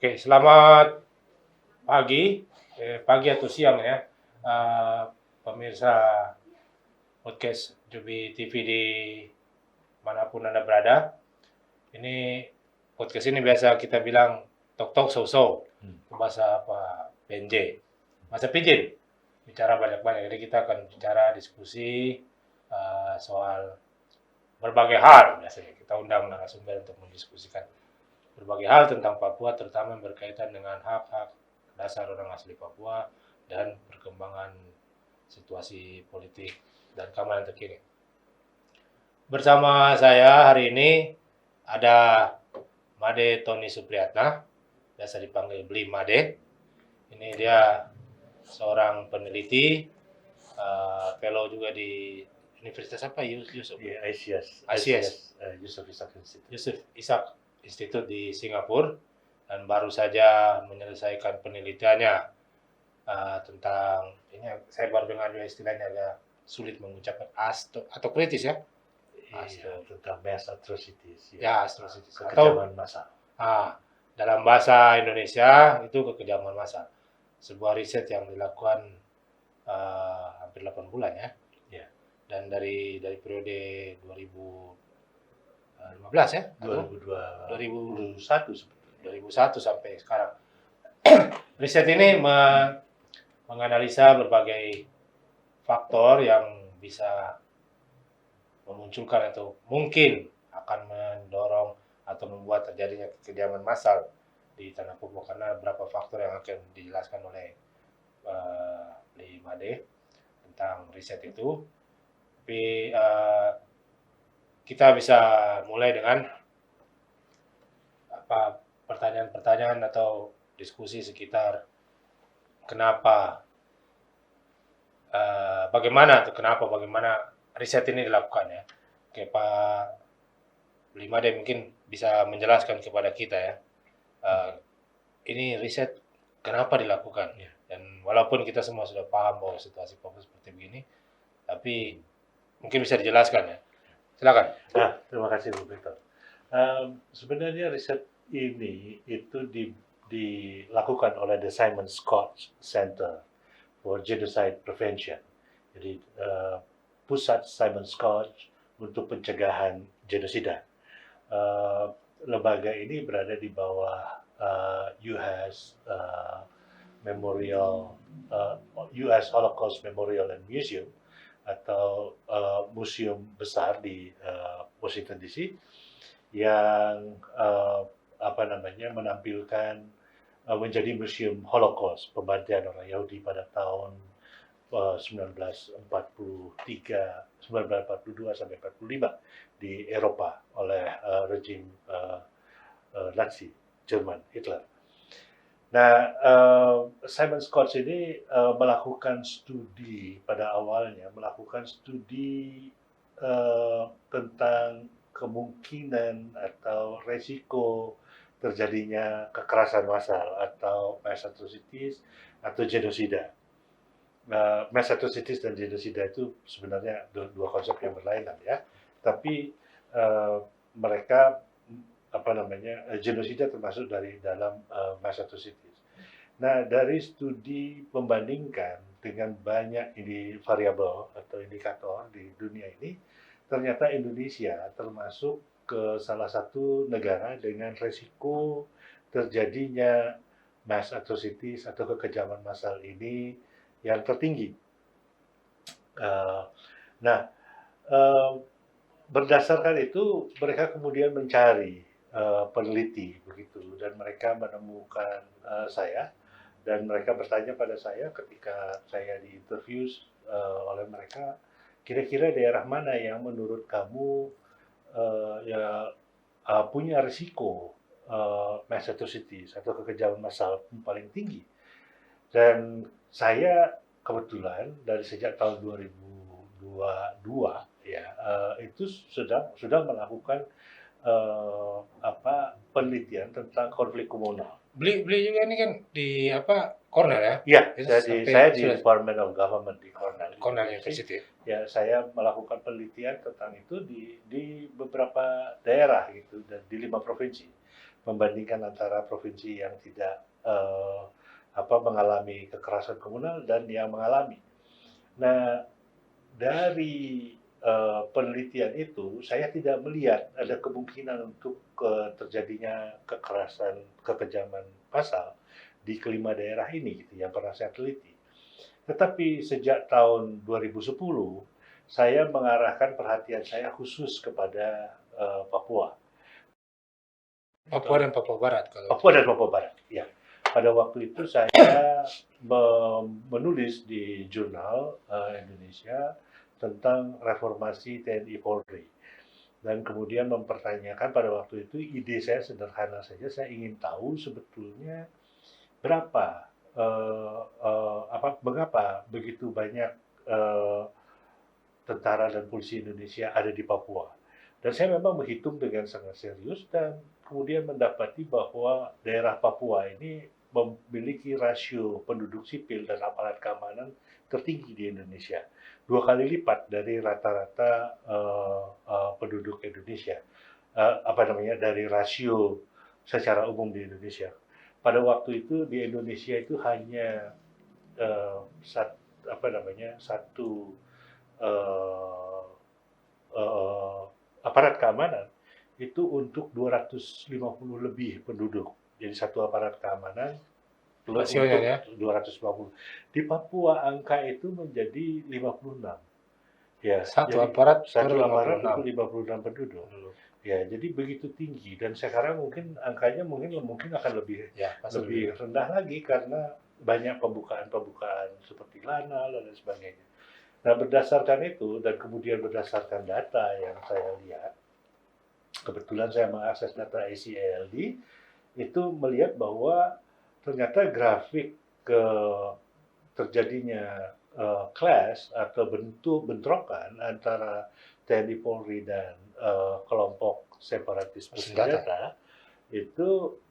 Oke, selamat pagi atau siang ya, pemirsa podcast Jubi TV di manapun Anda berada. Ini podcast ini biasa kita bilang tok-tok so-so, bahasa apa PNJ, bahasa pidgin, bicara banyak-banyak. Jadi kita akan bicara diskusi soal berbagai hal. Biasanya kita undang narasumber untuk mendiskusikan berbagai hal tentang Papua, terutama yang berkaitan dengan hak-hak dasar orang asli Papua dan perkembangan situasi politik dan keamanan terkini. Bersama saya hari ini ada Made Tony Supriyatna, biasa dipanggil Bli Made. Ini dia seorang peneliti, fellow juga di Universitas apa Yusuf? ICS, Yusof Ishak Institute. Yusuf Ishak Institute di Singapura, dan baru saja menyelesaikan penelitiannya tentang ini. Saya baru dengar juga istilahnya agak sulit mengucapkan atau kritis ya. Tentang mass atrocities. Ya, atrocities. Kekejaman massal. Dalam bahasa Indonesia itu kekejaman massal. Sebuah riset yang dilakukan hampir 8 bulan ya. Dan dari periode 2015 ya? 2021 sampai sekarang. Riset ini menganalisa berbagai faktor yang bisa memunculkan atau mungkin akan mendorong atau membuat terjadinya kekejaman massal di tanah Papua, karena beberapa faktor yang akan dijelaskan oleh Li Made tentang riset itu. Tapi kita bisa mulai dengan pertanyaan-pertanyaan atau diskusi sekitar bagaimana riset ini dilakukan ya. Oke, Pak Limade mungkin bisa menjelaskan kepada kita ya, ini riset kenapa dilakukan ya. Dan walaupun kita semua sudah paham bahwa situasi Papua seperti begini, tapi mungkin bisa dijelaskan ya. Silakan. Terima kasih Bu Victor. Sebenarnya riset ini itu dilakukan oleh the Simon Scott Center for Genocide Prevention. Jadi pusat Simon Scott untuk pencegahan genosida. Lembaga ini berada di bawah US US Holocaust Memorial and Museum, atau museum besar di Washington DC yang menampilkan menjadi museum Holocaust, pembantaian orang Yahudi pada tahun 1942 sampai 45 di Eropa oleh rejim Nazi Jerman, Hitler. Nah, Simon Scott ini melakukan studi tentang kemungkinan atau resiko terjadinya kekerasan massal atau mass atrocities atau genosida. Mass atrocities dan genosida itu sebenarnya dua konsep yang berlainan ya. Tapi mereka genosida termasuk dari dalam mass atrocities. Nah, dari studi membandingkan dengan banyak variabel atau indikator di dunia ini, ternyata Indonesia termasuk ke salah satu negara dengan resiko terjadinya mass atrocities atau kekejaman massal ini yang tertinggi. Berdasarkan itu mereka kemudian mencari peneliti begitu, dan mereka menemukan saya, dan mereka bertanya pada saya ketika saya diinterview oleh mereka, kira-kira daerah mana yang menurut kamu punya risiko mass atrocities atau kekejaman massal paling tinggi. Dan saya kebetulan dari sejak tahun 2022 ya itu sudah melakukan penelitian tentang konflik komunal. Beli juga ini kan di Cornell ya? Iya, saya di Department of Government di Cornell University. Ya, saya melakukan penelitian tentang itu di beberapa daerah gitu, dan di 5 provinsi. membandingkan antara provinsi yang tidak mengalami kekerasan komunal dan yang mengalami. Nah, dari penelitian itu, saya tidak melihat ada kemungkinan untuk terjadinya kekerasan, kekejaman massal di kelima daerah ini, gitu, yang pernah saya teliti. Tetapi sejak tahun 2010, saya mengarahkan perhatian saya khusus kepada Papua. Papua dan Papua Barat kalau Papua dan Papua Barat, ya. Pada waktu itu saya menulis di jurnal Indonesia tentang reformasi TNI Polri. Dan kemudian mempertanyakan pada waktu itu ide saya sederhana saja, saya ingin tahu sebetulnya berapa, mengapa begitu banyak tentara dan polisi Indonesia ada di Papua. Dan saya memang menghitung dengan sangat serius dan kemudian mendapati bahwa daerah Papua ini memiliki rasio penduduk sipil dan aparat keamanan tertinggi di Indonesia, 2 kali lipat dari rata-rata penduduk Indonesia, dari rasio secara umum di Indonesia. Pada waktu itu di Indonesia itu hanya satu aparat keamanan itu untuk 250 lebih penduduk. Jadi satu aparat keamanan rasionya ya. untuk 250. Di Papua angka itu menjadi 56. Ya, Satu jadi aparat per satu aparat 56. itu 56 penduduk. Ya, jadi begitu tinggi dan sekarang mungkin angkanya mungkin akan lebih Ya, pasti lebih rendah lagi karena banyak pembukaan seperti LANA dan lain sebagainya. Nah, berdasarkan itu dan kemudian berdasarkan data yang saya lihat, kebetulan saya mengakses data ACALD, itu melihat bahwa ternyata grafik terjadinya clash atau bentrokan antara TNI Polri dan kelompok separatis bersenjata itu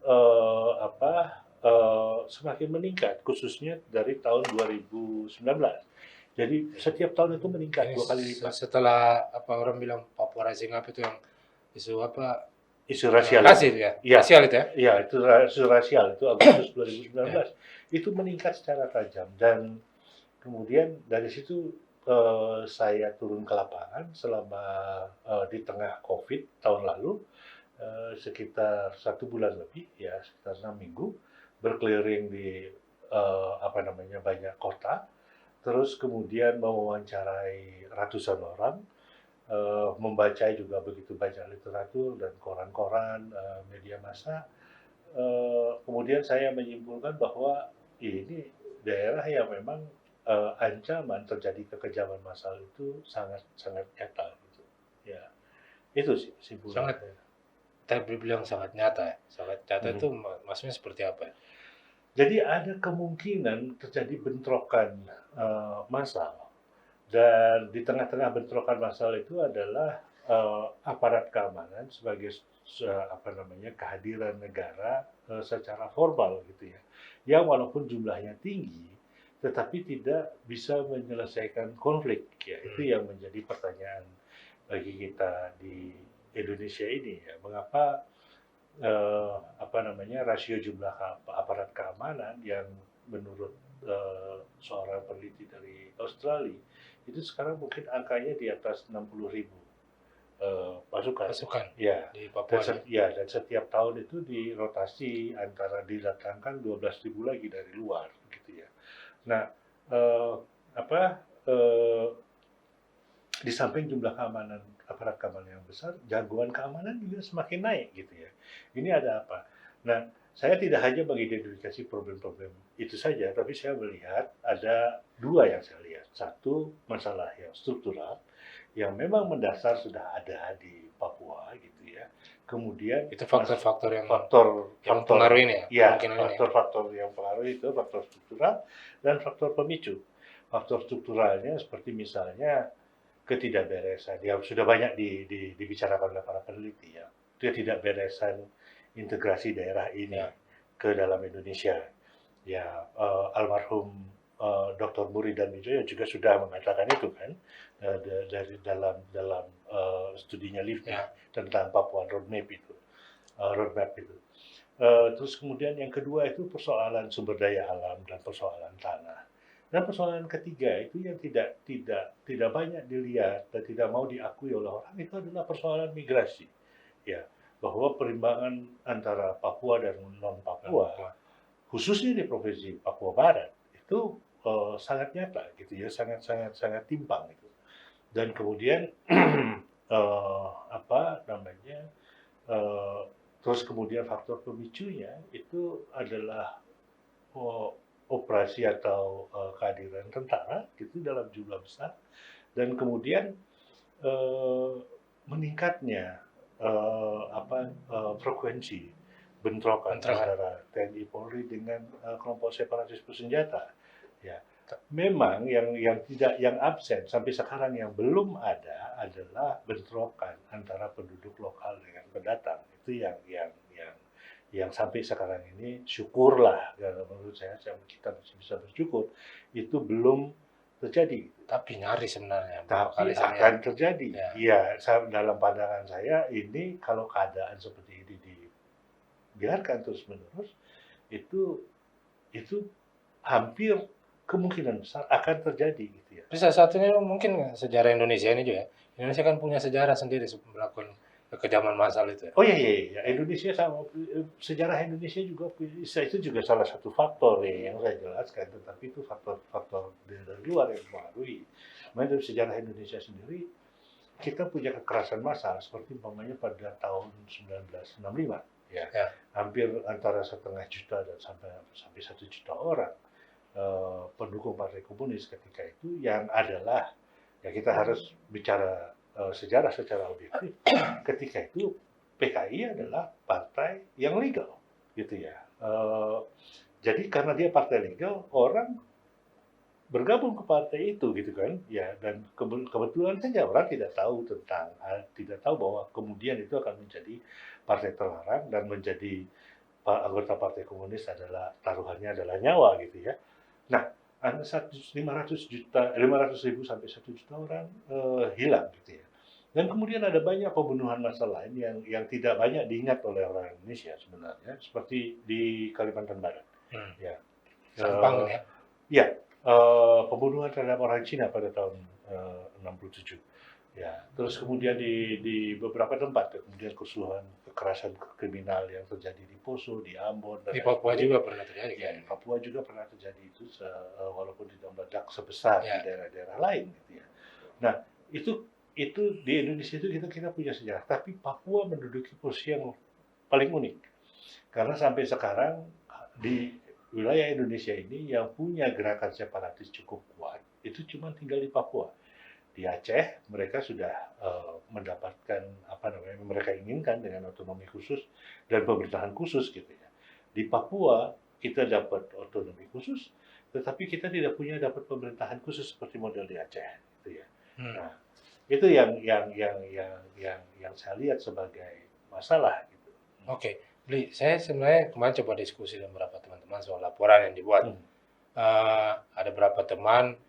semakin meningkat, khususnya dari tahun 2019. Jadi setiap tahun itu meningkat 2 kali lipat. Setelah orang bilang Papua Rising Up itu yang isu Isu rasial itu ya? Rasial itu ya? Iya, itu isu rasial itu Agustus 2019 itu meningkat secara tajam dan kemudian dari situ saya turun ke lapangan selama di tengah COVID tahun lalu sekitar 1 bulan lebih, ya sekitar 6 minggu berkeliling di banyak kota, terus kemudian mewawancarai ratusan orang, membaca juga begitu banyak literatur dan koran-koran, media massa. Kemudian saya menyimpulkan bahwa ini daerah yang memang ancaman terjadi kekejaman massal itu sangat sangat nyata gitu. Ya, itu sih simpulan Sangat. saya. Tapi bilang sangat nyata ya. Sangat nyata itu maksudnya seperti apa ya? Jadi ada kemungkinan terjadi bentrokan massal dan di tengah-tengah bentrokan massal itu adalah aparat keamanan sebagai kehadiran negara secara formal gitu ya, yang walaupun jumlahnya tinggi tetapi tidak bisa menyelesaikan konflik ya. Itu yang menjadi pertanyaan bagi kita di Indonesia ini ya, mengapa rasio jumlah aparat keamanan yang menurut seorang peneliti dari Australia itu sekarang mungkin angkanya di atas 60.000 pasukan. Ya. Di Papua. Dan setiap tahun itu dirotasi antara didatangkan 12.000 lagi dari luar gitu ya. Nah, di samping jumlah aparat keamanan yang besar, jagoan keamanan juga semakin naik gitu ya. Ini ada apa? Nah, saya tidak hanya mengidentifikasi problem-problem itu saja, tapi saya melihat ada dua yang saya lihat. Satu, masalah yang struktural, yang memang mendasar sudah ada di Papua gitu ya. Kemudian itu faktor-faktor yang pengaruh ini ya. Faktor-faktor yang pengaruh itu faktor struktural dan faktor pemicu. Faktor strukturalnya seperti misalnya ketidakberesan yang sudah banyak dibicarakan oleh para peneliti ya. Ketidakberesan integrasi daerah ini ke dalam Indonesia. Ya, almarhum Dr. Muridan Wijoyo juga sudah mengatakan itu kan dari dalam studinya LIVI tentang Papua Roadmap itu. Terus kemudian yang kedua itu persoalan sumber daya alam dan persoalan tanah. Dan persoalan ketiga itu yang tidak banyak dilihat dan tidak mau diakui oleh orang itu adalah persoalan migrasi. Ya, bahwa perimbangan antara Papua dan non Papua, khususnya di provinsi Papua Barat itu sangat nyata gitu ya, sangat sangat sangat timpang itu. Dan kemudian apa namanya, eh, terus kemudian faktor pemicunya itu adalah operasi atau kehadiran tentara gitu dalam jumlah besar dan kemudian eh, meningkatnya frekuensi bentrokan Bentrokan. antara TNI Polri dengan kelompok separatis bersenjata. Ya, memang yang absen sampai sekarang yang belum ada adalah bentrokan antara penduduk lokal dengan pendatang. Itu yang sampai sekarang ini syukurlah kalau menurut saya kita masih bisa bersyukur itu belum terjadi. Tapi nyaris sebenarnya, beberapa Tapi kali saya akan lihat. terjadi. Ya. Iya, dalam pandangan saya ini kalau keadaan seperti ini dibiarkan terus-menerus, itu itu hampir kemungkinan besar akan terjadi gitu ya. Terus salah satunya mungkin sejarah Indonesia ini juga ya. Indonesia kan punya sejarah sendiri melakukan kekejaman massal itu ya. Oh iya, iya, iya. Indonesia sama sejarah Indonesia juga itu juga salah satu faktor ya, yang saya jelaskan, tetapi itu faktor-faktor dari luar yang mempengaruhi. Menurut sejarah Indonesia sendiri, kita punya kekerasan massal seperti umpamanya pada tahun 1965 ya, Ya. hampir antara 1,5 juta dan sampai 1 juta orang pendukung Partai Komunis ketika itu yang adalah ya kita harus bicara sejarah secara objektif. Ketika itu PKI adalah partai yang legal gitu ya. Jadi karena dia partai legal, orang bergabung ke partai itu gitu kan ya, dan kebetulan saja orang tidak tahu bahwa kemudian itu akan menjadi partai terlarang dan menjadi anggota partai komunis adalah taruhannya adalah nyawa gitu ya. Nah, 500 ribu sampai 1 juta orang hilang gitu ya. Dan kemudian ada banyak pembunuhan massal lain yang tidak banyak diingat oleh orang Indonesia sebenarnya, seperti di Kalimantan Barat. Ya, Sampang ya. ya, pembunuhan terhadap orang Cina pada tahun 67. Ya, terus kemudian di beberapa tempat, kemudian kerusuhan, kekerasan kriminal yang terjadi di Poso, di Ambon, dan Di lain Papua sebagainya. juga pernah terjadi Ya, kan. di Papua juga pernah terjadi itu, walaupun tidak meledak sebesar di Ya. daerah-daerah lain, gitu ya. Nah, itu di Indonesia itu kita punya sejarah, tapi Papua menduduki posisi yang paling unik. Karena sampai sekarang di wilayah Indonesia ini yang punya gerakan separatis cukup kuat itu cuma tinggal di Papua. Di Aceh mereka sudah mendapatkan apa namanya mereka inginkan dengan otonomi khusus dan pemerintahan khusus gitu ya. Di Papua kita dapat otonomi khusus, tetapi kita tidak punya dapat pemerintahan khusus seperti model di Aceh gitu ya. Nah, itu yang saya lihat sebagai masalah gitu. Oke, Bli, saya sebenarnya kemarin coba diskusi dengan beberapa teman-teman soal laporan yang dibuat. Ada beberapa teman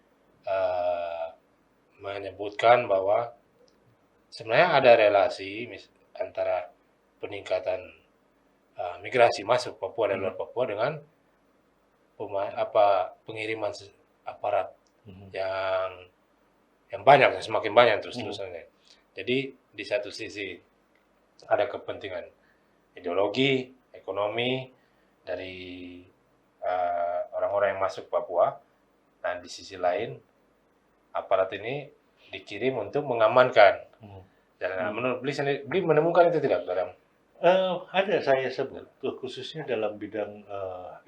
menyebutkan bahwa sebenarnya ada relasi antara peningkatan migrasi masuk Papua dan luar Papua dengan pengiriman aparat yang banyak, semakin banyak terus-terusannya. Jadi di satu sisi ada kepentingan ideologi, ekonomi dari orang-orang yang masuk Papua, dan di sisi lain aparat ini dikirim untuk mengamankan. Dan menurut Bli menemukan itu tidak dalam? Ada saya sebut, khususnya dalam bidang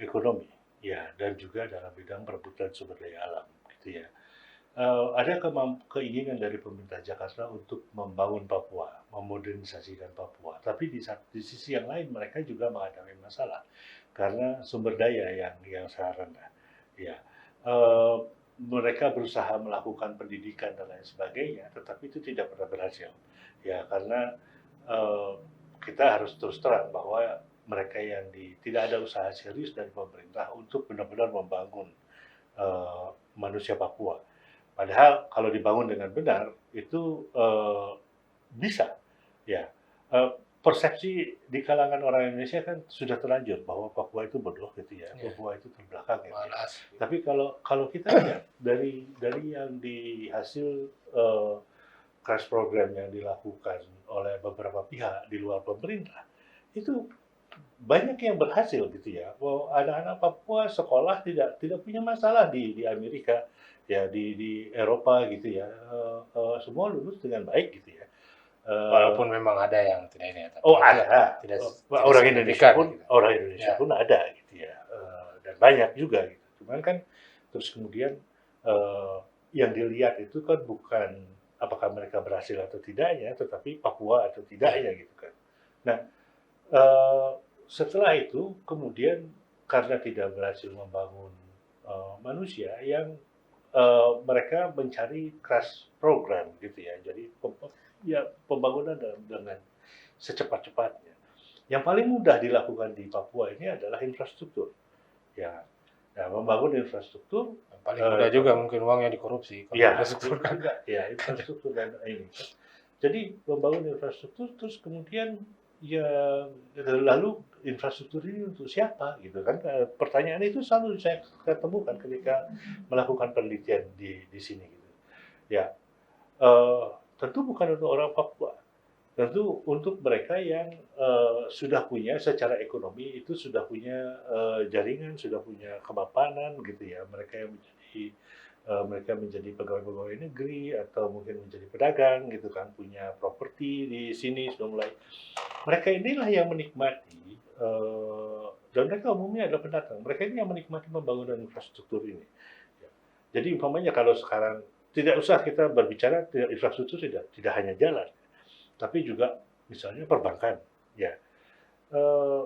ekonomi, ya, dan juga dalam bidang perebutan sumber daya alam, gitu ya. Ada keinginan dari pemerintah Jakarta untuk membangun Papua, memodernisasikan Papua. Tapi di sisi yang lain mereka juga menghadapi masalah karena sumber daya yang sangat rendah. Ya, mereka berusaha melakukan pendidikan dan lain sebagainya, tetapi itu tidak pernah berhasil. Ya, karena kita harus terus terang bahwa mereka yang tidak ada usaha serius dari pemerintah untuk benar-benar membangun manusia Papua. Padahal kalau dibangun dengan benar itu bisa, ya. persepsi di kalangan orang Indonesia kan sudah terlanjur bahwa Papua itu bodoh gitu ya, Iya. Papua itu terbelakang gitu ya. Malas. Tapi kalau kita lihat dari yang di hasil crash program yang dilakukan oleh beberapa pihak di luar pemerintah, itu banyak yang berhasil gitu ya. Bahwa anak-anak Papua sekolah tidak punya masalah di Amerika, ya di Eropa gitu ya. Semua lulus dengan baik gitu ya. Walaupun memang ada yang tidak ini ya, tapi Oh tidak ada. tidak Orang Indonesia signifikan pun gitu. orang Indonesia Ya. pun ada gitu ya. Dan banyak juga gitu. Cuman kan terus kemudian yang dilihat itu kan bukan apakah mereka berhasil atau tidaknya, tetapi Papua atau tidaknya gitu kan. Nah, setelah itu kemudian karena tidak berhasil membangun manusia yang mereka mencari crash program gitu ya. Jadi ya pembangunan dengan secepat-cepatnya. Yang paling mudah dilakukan di Papua ini adalah infrastruktur. Ya, nah, membangun infrastruktur. Yang paling mudah juga mungkin uangnya dikorupsi. Kalau Ya, infrastruktur kan. juga. Ya, infrastruktur dan ini. Jadi membangun infrastruktur terus kemudian ya lalu infrastruktur ini untuk siapa gitu kan? Pertanyaan itu selalu saya ketemukan ketika melakukan penelitian di sini gitu. Ya, tentu bukan untuk orang Papua. Tentu untuk mereka yang sudah punya secara ekonomi itu sudah punya jaringan, sudah punya kemapanan gitu ya. Mereka menjadi pegawai-pegawai negeri atau mungkin menjadi pedagang gitu kan, punya properti di sini sudah mulai. Mereka inilah yang menikmati dan mereka umumnya adalah pendatang. Mereka ini yang menikmati pembangunan infrastruktur ini. Ya. Jadi umpamanya kalau sekarang tidak usah kita berbicara infrastruktur tidak hanya jalan, tapi juga misalnya perbankan. Ya, eh,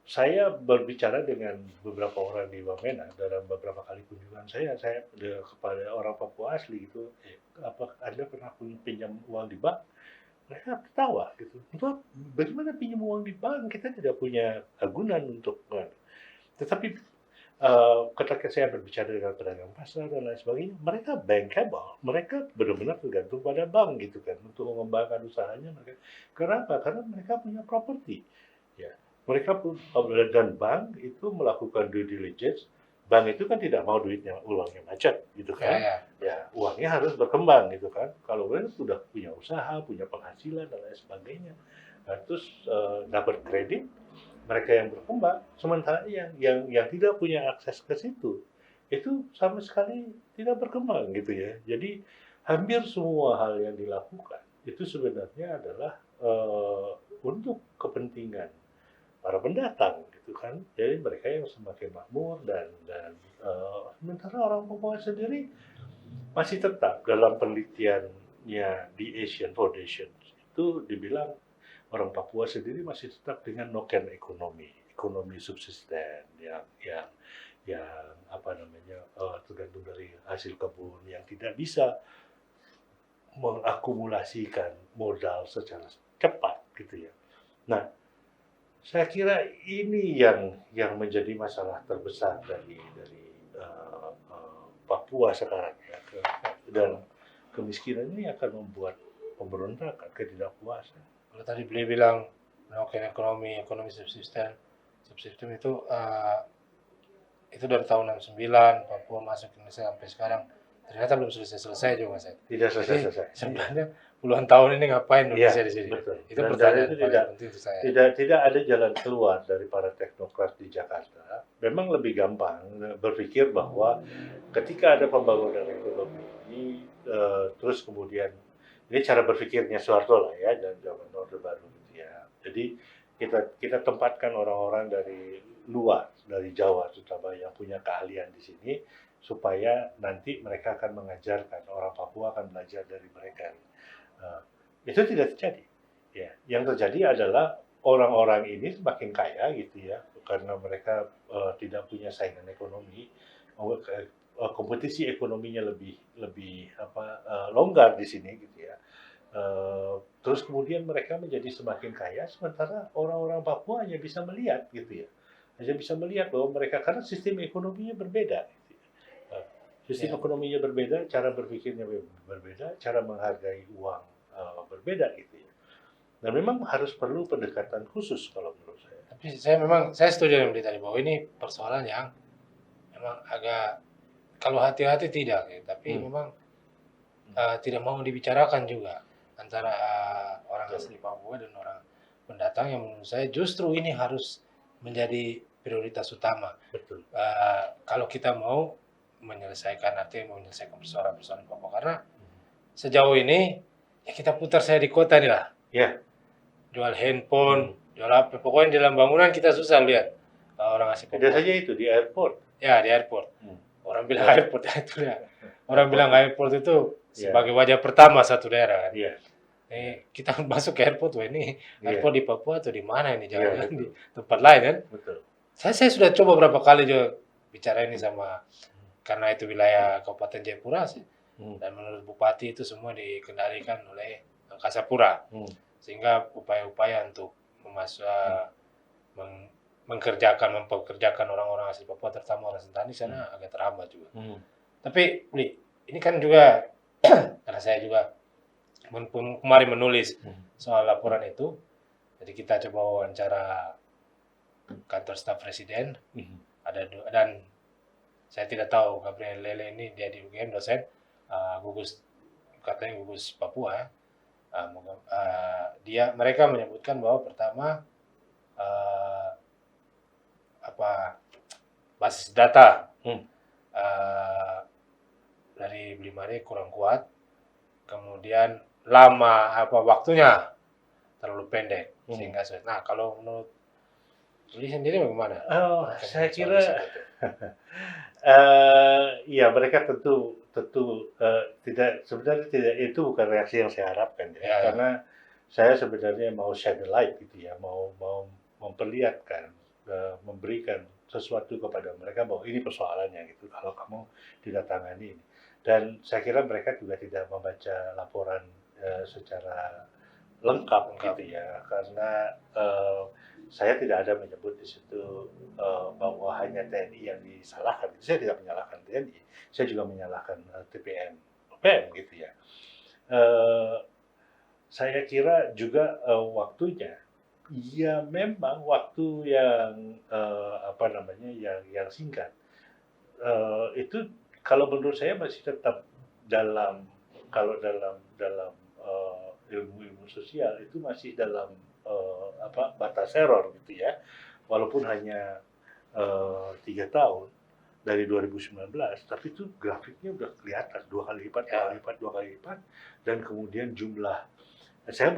saya berbicara dengan beberapa orang di Wamena dalam beberapa kali kunjungan saya kepada orang Papua asli gitu, apa Anda pernah pinjam uang di bank? Mereka ketawa gitu. Untuk bagaimana pinjam uang di bank? Kita tidak punya agunan untuk. Tetapi ketika saya berbicara dengan pedagang pasar dan lain sebagainya, mereka bankable, mereka benar-benar tergantung pada bank gitu kan untuk mengembangkan usahanya mereka. Kenapa? Karena mereka punya properti. Ya, mereka pun dan bank itu melakukan due diligence. Bank itu kan tidak mau uangnya macet gitu Ya, kan. ya. Ya, uangnya harus berkembang gitu kan. Kalau mereka sudah punya usaha, punya penghasilan dan lain sebagainya, nah, terus dapat kredit, mereka yang berkembang, sementara yang tidak punya akses ke situ itu sama sekali tidak berkembang gitu ya. Jadi hampir semua hal yang dilakukan itu sebenarnya adalah untuk kepentingan para pendatang gitu kan. Jadi mereka yang semakin makmur dan sementara orang Papua sendiri masih tetap dalam penelitiannya di Asian Foundation itu dibilang orang Papua sendiri masih tetap dengan noken ekonomi subsisten yang apa namanya tergantung dari hasil kebun yang tidak bisa mengakumulasikan modal secara cepat gitu ya. Nah, saya kira ini yang menjadi masalah terbesar dari Papua sekarang ya, dan kemiskinan ini akan membuat pemberontakan, ketidakpuasan. Kalau tadi beliau bilang melakukan ekonomi subsisten itu dari tahun 69 Papua masuk ke Indonesia sampai sekarang ternyata belum selesai juga Mas. Tidak Jadi selesai. sebenarnya puluhan tahun ini ngapain Indonesia Iya, di sini? betul. Itu Dan pertanyaan itu paling penting untuk saya. tidak ada jalan keluar dari para teknokrat di Jakarta. Memang lebih gampang berpikir bahwa ketika ada pembangunan ekonomi ini, terus kemudian ini cara berpikirnya Soeharto lah ya, dan zaman Orde Baru gitu ya. Jadi kita tempatkan orang-orang dari luar, dari Jawa terutama yang punya keahlian di sini, supaya nanti mereka akan mengajarkan, orang Papua akan belajar dari mereka. Itu tidak terjadi. Ya, yang terjadi adalah orang-orang ini semakin kaya gitu ya, karena mereka tidak punya saingan ekonomi, kompetisi ekonominya lebih longgar di sini gitu ya. Terus kemudian mereka menjadi semakin kaya, sementara orang-orang Papua hanya bisa melihat gitu ya, hanya bisa melihat bahwa mereka karena sistem ekonominya berbeda. Gitu ya. Sistem ekonominya berbeda, cara berpikirnya berbeda, cara menghargai uang berbeda gitu ya. Dan memang harus perlu pendekatan khusus kalau menurut saya. Tapi saya setuju dengan berita tadi bahwa ini persoalan yang memang agak kalau hati-hati tidak, ya, tapi memang tidak mau dibicarakan juga antara orang asli Papua dan orang pendatang yang menurut saya justru ini harus menjadi prioritas utama. Betul. Kalau kita mau menyelesaikan persoalan-persoalan Papua karena sejauh ini ya kita putar saya di kota nih lah. Ya. Jual handphone, jual apa, pokoknya di dalam bangunan kita susah lihat orang asli Ada Papua. saja itu di airport. Ya di airport. Orang bilang airport itu ya. Orang bilang airport itu sebagai wajah pertama satu daerah kan. Iya. Kita masuk ke airport, wah ini airport di Papua atau di mana ini, jangan di tempat lain kan? Betul. Saya sudah coba berapa kali juga bicara ini sama, karena itu wilayah Kabupaten Jayapura sih. Dan menurut Bupati itu semua dikendalikan oleh Angkasa Pura. Sehingga upaya-upaya untuk mempekerjakan orang-orang asli Papua, terutama orang Sentani sana agak terhambat juga. Tapi ini kan juga karena saya juga kemarin menulis soal laporan itu, jadi kita coba wawancara kantor staf presiden, dan saya tidak tahu Gabriel Lele ini dia di UGM dosen, katanya gugus Papua. Mereka menyebutkan bahwa pertama basis data dari Blimare kurang kuat, kemudian lama waktunya terlalu pendek sehingga sulit. Nah, kalau menurut Rudi sendiri bagaimana? Saya kira ya mereka tentu sebenarnya tidak, itu bukan reaksi yang saya harapkan ya. Karena saya sebenarnya mau shed the light gitu ya, mau memperlihatkan, memberikan sesuatu kepada mereka bahwa ini persoalannya gitu kalau kamu tidak tangani ini. Dan saya kira mereka juga tidak membaca laporan secara lengkap gitu ya, karena saya tidak ada menyebut di situ bahwa hanya TNI yang disalahkan. Saya tidak menyalahkan TNI, saya juga menyalahkan TPN, OPM gitu ya. Saya kira juga waktunya, ya memang waktu yang yang singkat. Itu kalau menurut saya masih tetap dalam ilmu sosial itu masih dalam batas error gitu ya, walaupun hanya 3 tahun dari 2019, tapi itu grafiknya udah kelihatan 2 kali lipat, dan kemudian jumlah, saya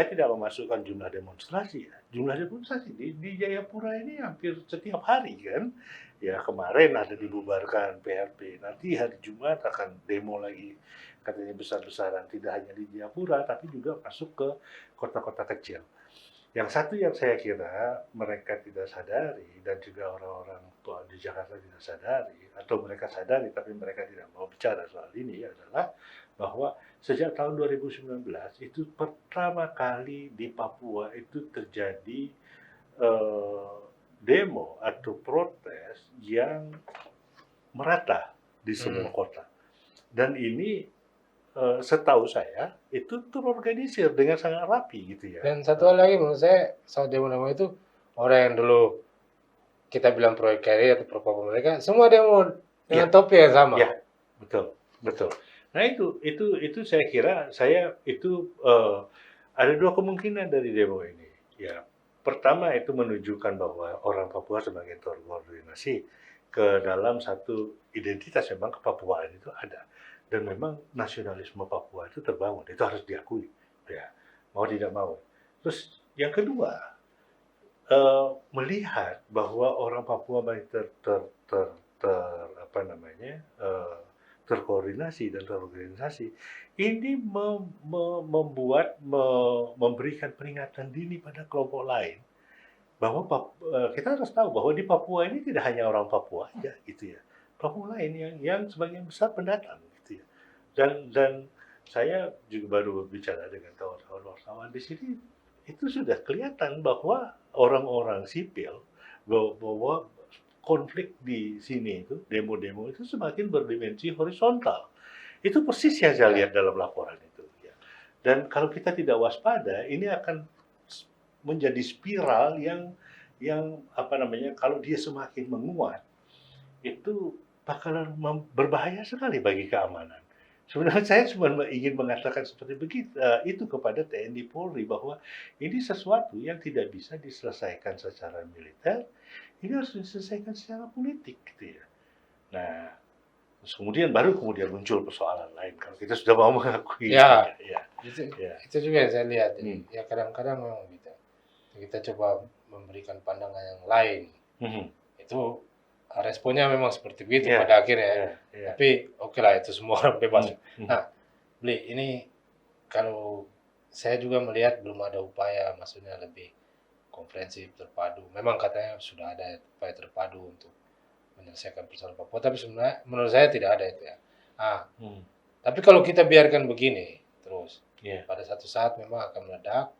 tidak memasukkan jumlah demonstrasi ya. Jumlah demonstrasi di Jayapura ini hampir setiap hari kan. Ya kemarin ada dibubarkan PRP, nanti hari Jumat akan demo lagi, katanya besar-besaran, tidak hanya di Jayapura tapi juga masuk ke kota-kota kecil. Yang satu yang saya kira mereka tidak sadari, dan juga orang-orang di Jakarta tidak sadari, atau mereka sadari tapi mereka tidak mau bicara soal ini, adalah bahwa sejak tahun 2019 itu pertama kali di Papua itu terjadi demo atau protes yang merata di semua kota. Dan ini setahu saya itu terorganisir dengan sangat rapi gitu ya. Dan satu hal lagi menurut saya soal demo-demo itu, orang yang dulu kita bilang proyek carrier atau pro mereka, semua demo dengan topi yang sama. Ya, betul. Nah itu saya kira itu ada 2 kemungkinan dari demo ini. Ya, pertama itu menunjukkan bahwa orang Papua semakin terkoordinasi ke dalam satu identitas, memang kepapuaan itu ada. Dan memang nasionalisme Papua itu terbangun, itu harus diakui, ya, mau tidak mau. Terus yang kedua, melihat bahwa orang Papua baik terkoordinasi dan terorganisasi, ini memberikan peringatan dini pada kelompok lain bahwa kita harus tahu bahwa di Papua ini tidak hanya orang Papua aja gitu ya, Papua lain yang sebagian besar pendatang gitu ya. Dan saya juga baru bicara dengan kawan-kawan wartawan di sini, itu sudah kelihatan bahwa orang-orang sipil, bahwa konflik di sini itu, demo-demo itu semakin berdimensi horizontal. Itu persis yang saya lihat dalam laporan itu. Ya. Dan kalau kita tidak waspada, ini akan menjadi spiral yang apa namanya, kalau dia semakin menguat, itu bakalan berbahaya sekali bagi keamanan. Sebenarnya saya cuma ingin mengatakan seperti begitu, itu kepada TNI Polri bahwa ini sesuatu yang tidak bisa diselesaikan secara militer, ini harus diselesaikan secara politik gitu ya. Nah, terus kemudian muncul persoalan lain kalau kita sudah mau mengakui itu Ya, ya. itu Ya. itu juga yang saya lihat. Hmm. Ya kadang-kadang memang gitu. Kita coba memberikan pandangan yang lain. Mhm. Itu responnya memang seperti itu Ya, pada akhirnya. ya, ya. Tapi oke lah itu semua orang bebas. Mhm. Nah, Bli, ini kalau saya juga melihat belum ada upaya maksudnya lebih komprehensif terpadu. Memang katanya sudah ada upaya terpadu untuk menyelesaikan persoalan Papua, tapi sebenarnya menurut saya tidak ada itu ya. Hmm. Tapi kalau kita biarkan begini terus, Ya. pada satu saat memang akan meledak,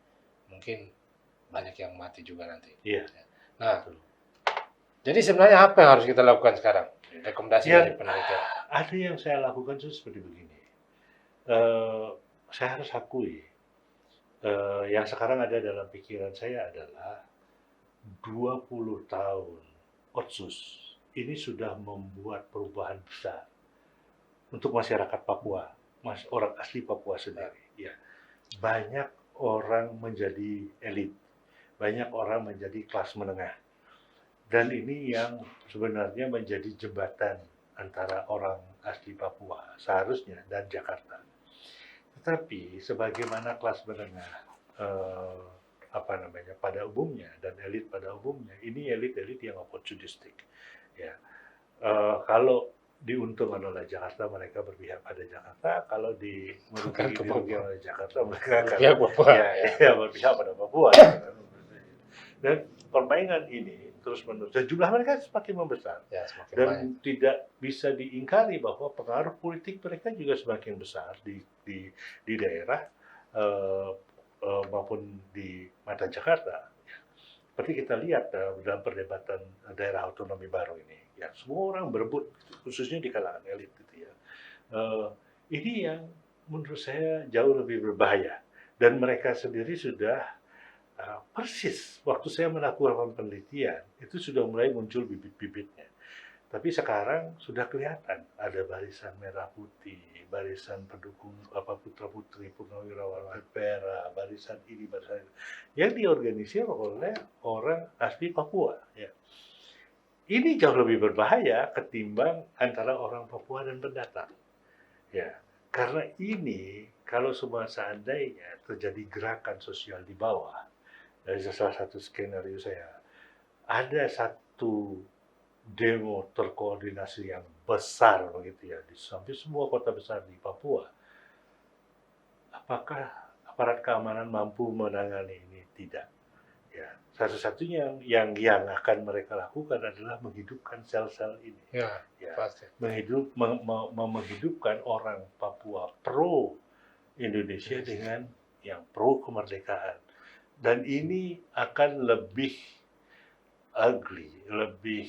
mungkin banyak yang mati juga nanti. Iya. Nah, Betul. jadi sebenarnya apa yang harus kita lakukan sekarang? Rekomendasi Ya, dari penelitian. ada yang saya lakukan itu seperti begini. Saya harus akui, yang sekarang ada dalam pikiran saya adalah 20 tahun Otsus ini sudah membuat perubahan besar untuk masyarakat Papua, orang asli Papua sendiri. Ya, banyak orang menjadi elit, banyak orang menjadi kelas menengah, dan ini yang sebenarnya menjadi jembatan antara orang asli Papua seharusnya dan Jakarta. Tetapi sebagaimana kelas menengah pada umumnya dan elit pada umumnya, ini elit-elit yang opportunistik. Ya, kalau diuntungkan oleh Jakarta, mereka berpihak pada Jakarta. Kalau dirugikan oleh Jakarta, mereka akan berpihak pada Papua. Dan permainan ini terus-menerus. Dan jumlah mereka semakin membesar. Ya, semakin Dan banyak. tidak bisa diingkari bahwa pengaruh politik mereka juga semakin besar di daerah maupun di mata Jakarta. Seperti kita lihat dalam perdebatan daerah otonomi baru ini, ya semua orang berebut, khususnya di kalangan elit, gitu ya. Ini yang menurut saya jauh lebih berbahaya, dan mereka sendiri sudah persis waktu saya melakukan penelitian itu sudah mulai muncul bibit-bibitnya. Tapi sekarang sudah kelihatan ada barisan merah putih, barisan pendukung putra-putri purnawirawan Pera, barisan ini, barisan itu, yang diorganisir oleh orang asli Papua. Ya. Ini jauh lebih berbahaya ketimbang antara orang Papua dan pendatang. Ya, karena ini kalau semua seandainya terjadi gerakan sosial di bawah, dari salah satu skenario saya, ada satu demo terkoordinasi yang besar begitu ya di hampir semua kota besar di Papua. Apakah aparat keamanan mampu menangani ini? Tidak. Ya, satu-satunya yang akan mereka lakukan adalah menghidupkan sel-sel ini. Ya, pasti. Menghidupkan orang Papua pro Indonesia dengan yang pro kemerdekaan. Dan ini akan lebih ugly, lebih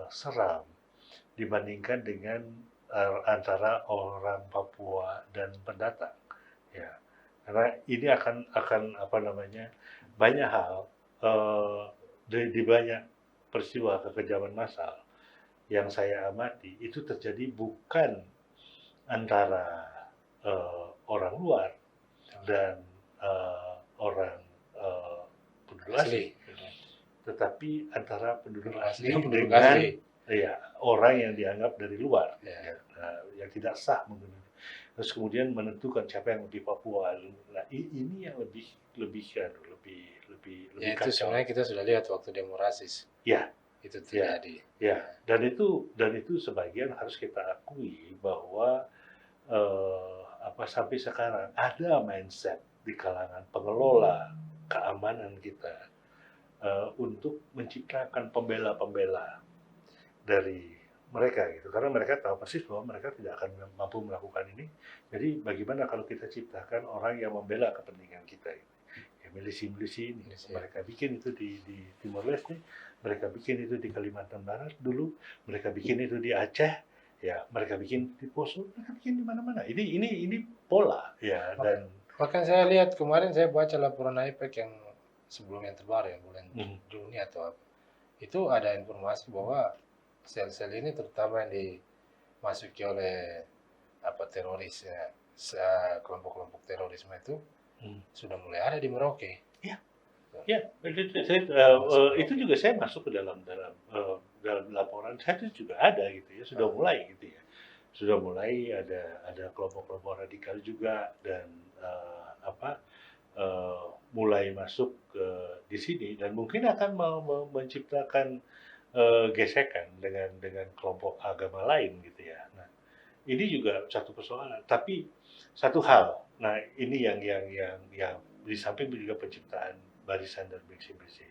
seram dibandingkan dengan antara orang Papua dan pendatang. Ya, karena ini akan banyak hal di banyak peristiwa kekejaman massal yang saya amati itu terjadi bukan antara orang luar dan orang penduduk asli, tetapi antara penduduk asli dengan orang yang dianggap dari luar, yang tidak sah menggunakan. Terus kemudian menentukan siapa yang lebih Papua. Nah, ini yang lebih Ya, kacau. itu sebenarnya kita sudah lihat waktu demo rasis. Ya, itu terjadi. Ya, dan itu sebagian harus kita akui bahwa sampai sekarang ada mindset di kalangan pengelola keamanan kita untuk menciptakan pembela-pembela dari mereka gitu, karena mereka tahu persis bahwa mereka tidak akan mampu melakukan ini. Jadi bagaimana kalau kita ciptakan orang yang membela kepentingan kita gitu. Ya, milisi-milisi ini mereka bikin itu di Timor Leste, mereka bikin itu di Kalimantan Barat dulu, mereka bikin itu di Aceh, ya mereka bikin di Poso, mereka bikin di mana-mana. Ini pola ya. Dan Bahkan saya lihat kemarin saya baca laporan IPEC yang sebelum yang terbaru ya bulan Mhm. Juni atau apa. Itu ada informasi bahwa sel-sel ini terutama yang dimasuki oleh apa teroris ya, kelompok-kelompok terorisme itu Mhm. sudah mulai ada di Merauke. Iya. Ya, Ya, masuk itu Merauke. juga saya masuk ke dalam laporan saya itu juga ada gitu ya, sudah Ah, mulai gitu ya. Sudah mulai ada kelompok-kelompok radikal juga dan, apa, mulai masuk di sini dan mungkin akan menciptakan, gesekan dengan kelompok agama lain gitu ya. Nah, ini juga satu persoalan, tapi satu hal, nah ini yang di samping juga penciptaan barisan dan bersih-bersih.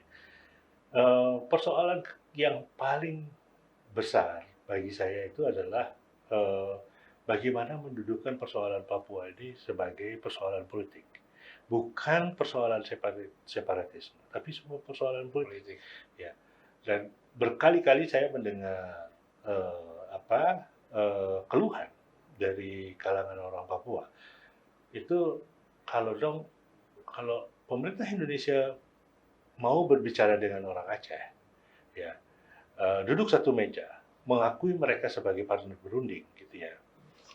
Persoalan yang paling besar bagi saya itu adalah eh, bagaimana mendudukkan persoalan Papua ini sebagai persoalan politik, bukan persoalan separatisme, tapi semua persoalan politik. politik. Ya, dan berkali-kali saya mendengar keluhan dari kalangan orang Papua itu kalau pemerintah Indonesia mau berbicara dengan orang Aceh, ya duduk satu meja, mengakui mereka sebagai partner berunding, gitu ya,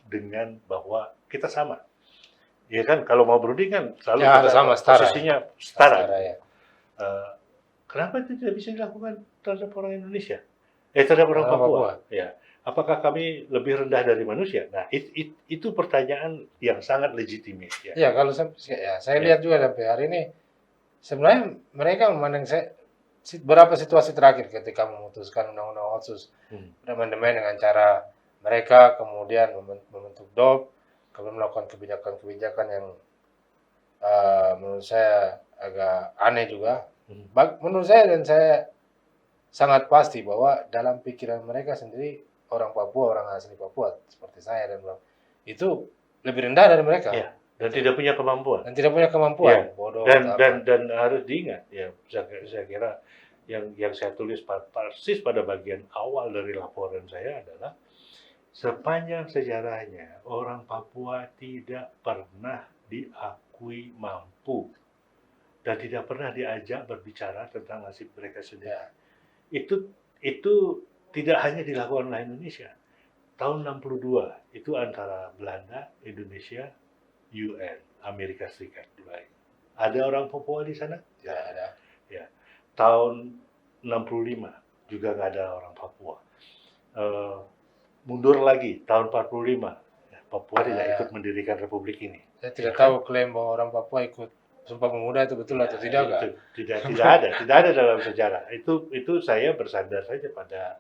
dengan bahwa kita sama. Ya kan, kalau mau berunding kan selalu Ya harus kita sama setara ya, posisinya setara setara gitu ya. ya. Eh, Kenapa itu tidak bisa dilakukan terhadap orang Indonesia? Terhadap orang Orang Papua. Papua. Ya, apakah kami lebih rendah dari manusia? Nah, itu pertanyaan yang sangat legitimate ya. Ya kalau saya Ya. lihat juga sampai hari ini sebenarnya mereka memandang saya beberapa situasi terakhir ketika memutuskan undang-undang otsus Hmm. amandemen dengan cara mereka kemudian membentuk DOP, kemudian melakukan kebijakan-kebijakan yang menurut saya agak aneh juga. Hmm. Menurut saya dan saya sangat pasti bahwa dalam pikiran mereka sendiri orang Papua, orang asli Papua seperti saya dan Bang, itu lebih rendah dari mereka. Ya, dan Itu. tidak punya kemampuan. Dan tidak punya kemampuan, Ya, bodoh dan atau dan apa. dan harus diingat ya, saya kira yang saya tulis persis pada bagian awal dari laporan saya adalah sepanjang sejarahnya orang Papua tidak pernah diakui mampu dan tidak pernah diajak berbicara tentang nasib mereka sendiri. Ya, Itu tidak hanya dilakukan oleh Indonesia. Tahun 62 itu antara Belanda, Indonesia, UN, Amerika Serikat dua. Ada orang Papua di sana? Tidak tidak ada. ada. Ya. Tahun 65 juga nggak ada orang Papua. Eh, Mundur lagi tahun 45, ya, Papua Tidak tidak ada. ikut mendirikan republik ini. Saya Ya tidak kan? tahu klaim bahwa orang Papua ikut Sumpah Pemuda itu betul Ya, atau tidak itu kak? tidak ada dalam sejarah. Itu saya bersandar saja pada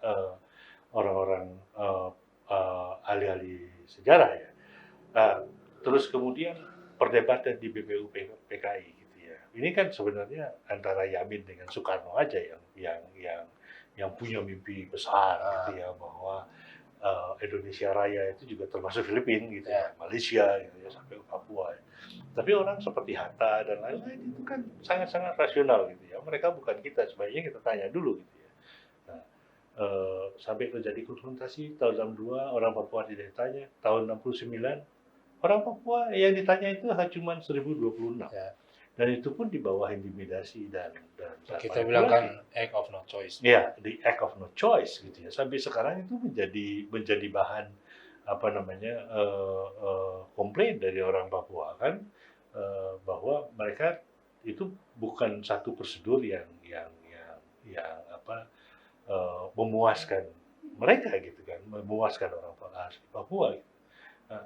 orang-orang ahli-ahli sejarah ya. Nah, terus kemudian perdebatan di BPU PKI gitu ya. Ini kan sebenarnya antara Yamin dengan Soekarno aja yang punya mimpi besar gitu Ah, ya bahwa Indonesia Raya itu juga termasuk Filipina gitu ya, ya, Malaysia gitu ya sampai Papua. Ya. Tapi orang seperti Hatta dan lain-lain itu kan sangat-sangat rasional gitu ya. Mereka bukan kita, sebaiknya kita tanya dulu gitu ya. Nah, sampai terjadi konfrontasi tahun 62 orang Papua tidak ditanya, tahun 69 orang Papua yang ditanya itu cuma 1026 ya. dan itu pun di bawah intimidasi dan Kita bilang kan manipulasi. act of no choice. Ya, the act of no choice gitu ya. Sampai sekarang itu menjadi bahan apa namanya komplain dari orang Papua kan bahwa mereka itu bukan satu prosedur yang apa memuaskan mereka gitu kan, memuaskan orang asli Papua. Gitu. Nah,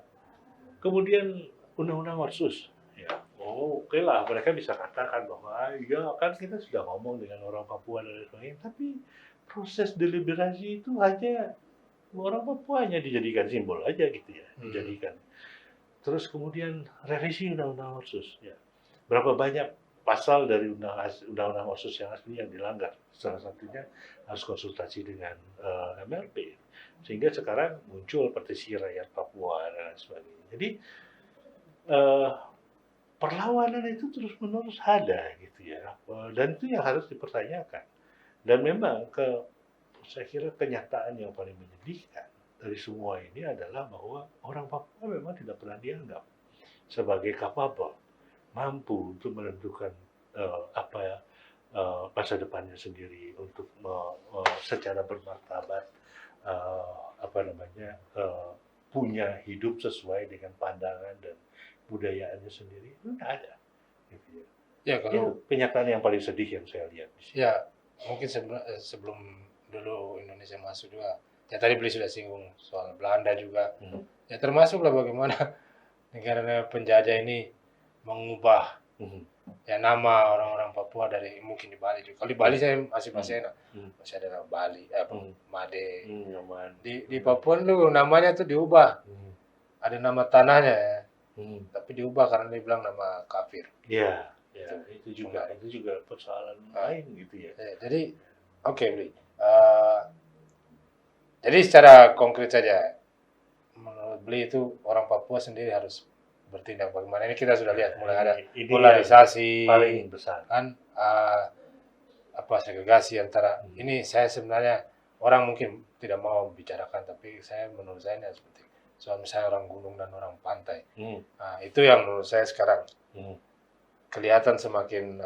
kemudian undang-undang otsus, ya, oh oke lah mereka bisa katakan bahwa ya kan kita sudah ngomong dengan orang Papua dan lain sebagainya, tapi proses deliberasi itu hanya orang Papua hanya dijadikan simbol aja gitu ya, dijadikan. Terus kemudian revisi undang-undang otsus, ya. Berapa banyak pasal dari undang-undang otsus yang asli yang dilanggar? Salah satunya harus konsultasi dengan MLP, sehingga sekarang muncul petisi rakyat Papua dan lain sebagainya. Jadi eh, perlawanan itu terus-menerus ada gitu ya, dan itu yang harus dipertanyakan. Dan memang saya kira kenyataan yang paling menyedihkan dari semua ini adalah bahwa orang Papua memang tidak pernah dianggap sebagai capable. mampu untuk menentukan masa depannya sendiri untuk secara bermartabat punya hidup sesuai dengan pandangan dan budayaannya sendiri itu nggak ada. Gitu ya. Ya Itu kalau kenyataan yang paling sedih yang saya lihat di sini. ya mungkin sebelum dulu Indonesia masuk juga, ya tadi beli sudah singgung soal Belanda juga, Hmm. ya termasuklah bagaimana negara penjajah ini mengubah Hmm. ya nama orang-orang Papua dari mungkin di Bali juga. Kalau di Bali saya masih enak, Hmm. masih ada nama Bali, Hmm. Made. Nyaman. Di Papua itu namanya tuh diubah, Hmm. ada nama tanahnya ya, Hmm. tapi diubah karena dia bilang nama kafir. Ya, ya, Itu itu juga persoalan Ah. lain gitu ya. Jadi oke, Bli. Jadi secara konkret saja, menurut Bli itu orang Papua sendiri harus bertindak bagaimana? Ini kita sudah lihat mulai ada Ini polarisasi, yang paling besar. kan segregasi antara ini. Saya sebenarnya orang mungkin tidak mau bicarakan, tapi menurut saya ini seperti soal misalnya orang gunung dan orang pantai. Nah, itu yang menurut saya sekarang kelihatan semakin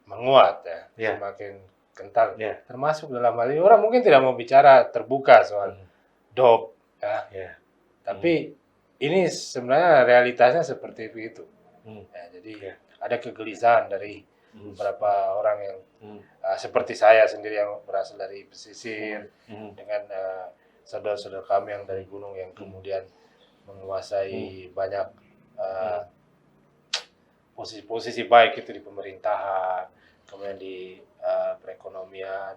menguat ya, Ya. semakin kental. Ya. Termasuk dalam hal ini orang mungkin tidak mau bicara terbuka soal DOP ya. Ya. Tapi ini sebenarnya realitasnya seperti itu. Ya, jadi Ya. ada kegelisahan dari beberapa orang yang seperti saya sendiri yang berasal dari pesisir dengan saudara-saudara kami yang dari gunung yang kemudian menguasai banyak posisi-posisi baik itu di pemerintahan, kemudian di perekonomian,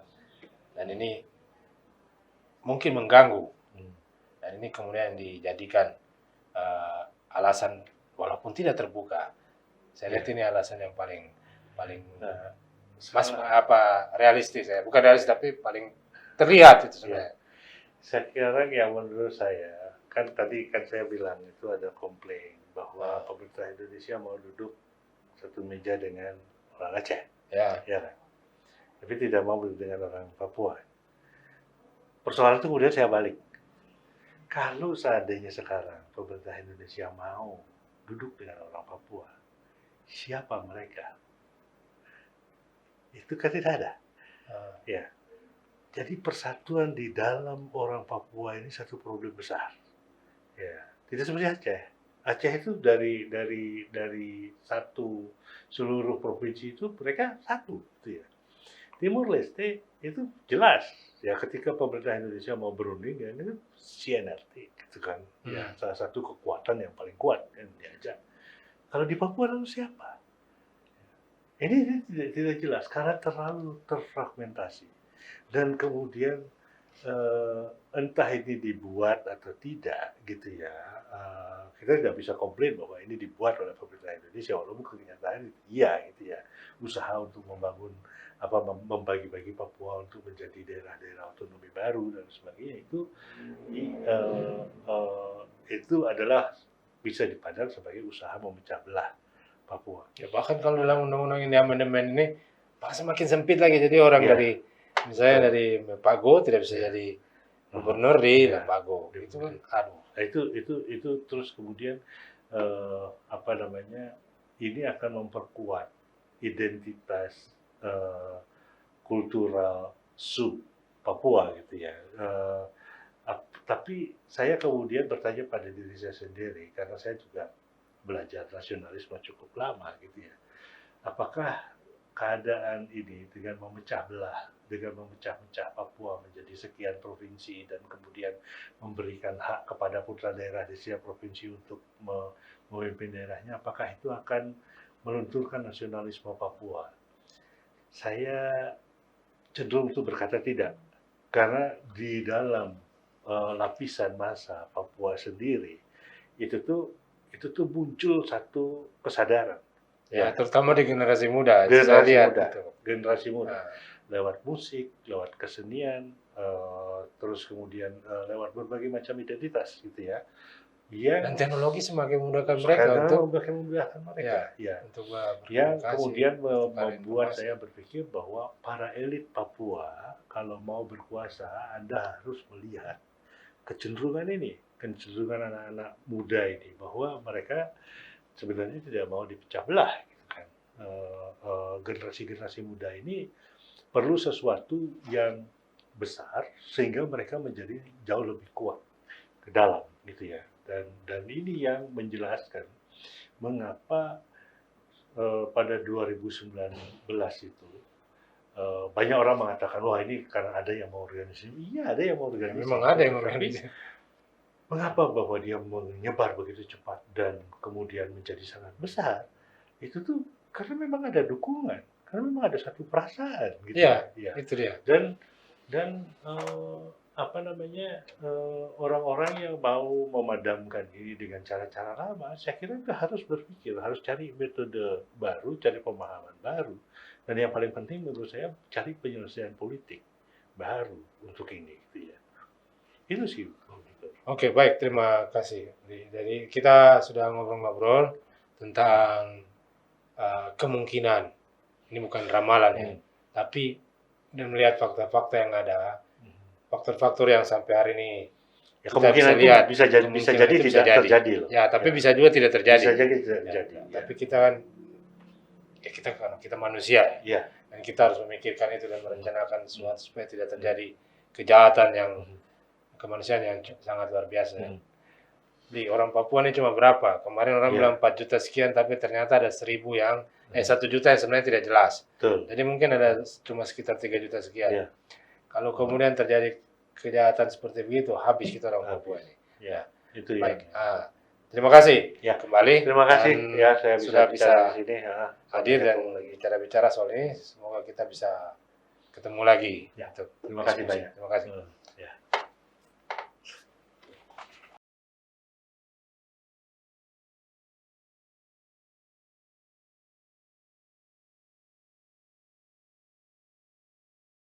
dan ini mungkin mengganggu. Dan ini kemudian dijadikan alasan walaupun tidak terbuka. Saya lihat ini alasan yang paling realistis ya, bukan realistis tapi paling terlihat itu sebenarnya. Sekarang yang menurut saya, kan tadi kan saya bilang itu ada komplain bahwa pemerintah Indonesia mau duduk satu meja dengan orang Aceh, ya kan? Tapi tidak mau duduk dengan orang Papua. Persoalan itu kemudian saya balik. Kalau seandainya sekarang pemerintah Indonesia mau duduk dengan orang Papua, siapa mereka? Itu kan tidak ada. Ya. Jadi persatuan di dalam orang Papua ini satu problem besar. Ya, tidak seperti Aceh. Aceh itu dari satu seluruh provinsi itu mereka satu, gitu ya. Timur Leste itu jelas ya ketika pemerintah Indonesia mau berunding ya ini CNRT gitu kan. Ya, salah satu kekuatan yang paling kuat yang diajak. Kalau di Papua lalu siapa? Ini tidak jelas karena terlalu terfragmentasi. Dan kemudian entah ini dibuat atau tidak gitu ya, kita tidak bisa komplain bahwa ini dibuat oleh pemerintah Indonesia walaupun kenyataan iya gitu ya, usaha untuk membangun membagi-bagi Papua untuk menjadi daerah-daerah otonomi baru dan sebagainya itu adalah bisa dipandang sebagai usaha memecah belah Papua. Ya, bahkan kalau dalam undang-undang ini amandemen ini semakin sempit lagi, jadi orang dari misalnya dari Pago tidak bisa jadi gubernur di Pago. Itu kan Nah, itu terus kemudian ini akan memperkuat identitas kultural sub Papua gitu ya. Tapi saya kemudian bertanya pada diri saya sendiri karena saya juga belajar nasionalisme cukup lama gitu ya. Apakah keadaan ini dengan memecah Papua menjadi sekian provinsi dan kemudian memberikan hak kepada putra daerah di setiap provinsi untuk memimpin daerahnya, apakah itu akan melunturkan nasionalisme Papua? Saya cenderung untuk berkata tidak, karena di dalam lapisan massa Papua sendiri itu tuh muncul satu kesadaran. Ya, terutama di generasi muda. Generasi muda. Lewat musik, lewat kesenian, terus kemudian lewat berbagai macam identitas gitu ya. Dan teknologi semakin memudahkan mereka untuk yang kemudian membuat saya berpikir bahwa para elit Papua kalau mau berkuasa Anda harus melihat kecenderungan ini kecenderungan anak-anak muda ini bahwa mereka sebenarnya tidak mau dipecah belah, gitu kan. Generasi-generasi muda ini perlu sesuatu yang besar sehingga mereka menjadi jauh lebih kuat ke dalam, gitu ya. Dan ini yang menjelaskan mengapa pada 2019 itu banyak orang mengatakan, wah ini karena ada yang mau organisasi. Iya, ada yang mau organisasi. Memang ada yang Tapi organisasi. mengapa bahwa dia menyebar begitu cepat dan kemudian menjadi sangat besar? Itu tuh karena memang ada dukungan, karena memang ada satu perasaan, gitu Iya, ya. itu dia. Dan apa namanya, orang-orang yang mau memadamkan ini dengan cara-cara lama, saya kira itu harus berpikir, harus cari metode baru, cari pemahaman baru, dan yang paling penting menurut saya cari penyelesaian politik baru untuk ini, gitu ya. Itu sih, gitu. Oke, baik, terima kasih. Jadi kita sudah ngobrol-ngobrol tentang kemungkinan, ini bukan ramalan ya, tapi dan melihat fakta-fakta yang ada, faktor-faktor yang sampai hari ini Ya, kita kemungkinan bisa itu lihat, bisa jadi kemungkinan tidak itu bisa jadi. terjadi loh. Ya, tapi Ya. bisa juga tidak terjadi. Bisa jadi tidak Ya, terjadi. ya. Ya. Tapi kita kan, ya kita manusia ya, Ya. dan kita harus memikirkan itu dan merencanakan sesuatu supaya tidak terjadi kejahatan yang kemanusiaan yang sangat luar biasa. Ya. Di orang Papua ini cuma berapa? Kemarin orang Iya. bilang 4 juta sekian, tapi ternyata ada 1 juta yang sebenarnya tidak jelas. Betul. Jadi mungkin ada cuma sekitar 3 juta sekian. Iya. Kalau kemudian terjadi kejahatan seperti begitu, habis kita orang Papua ini. Ya, itu ya. Baik. Terima kasih Ya. kembali. Terima kasih Dan ya, saya sudah bisa di sini. hadir dan Ketemu lagi. bicara-bicara soal ini. Semoga kita bisa ketemu lagi. Ya. Untuk Terima kasih diskusi. banyak. Terima kasih. Ya.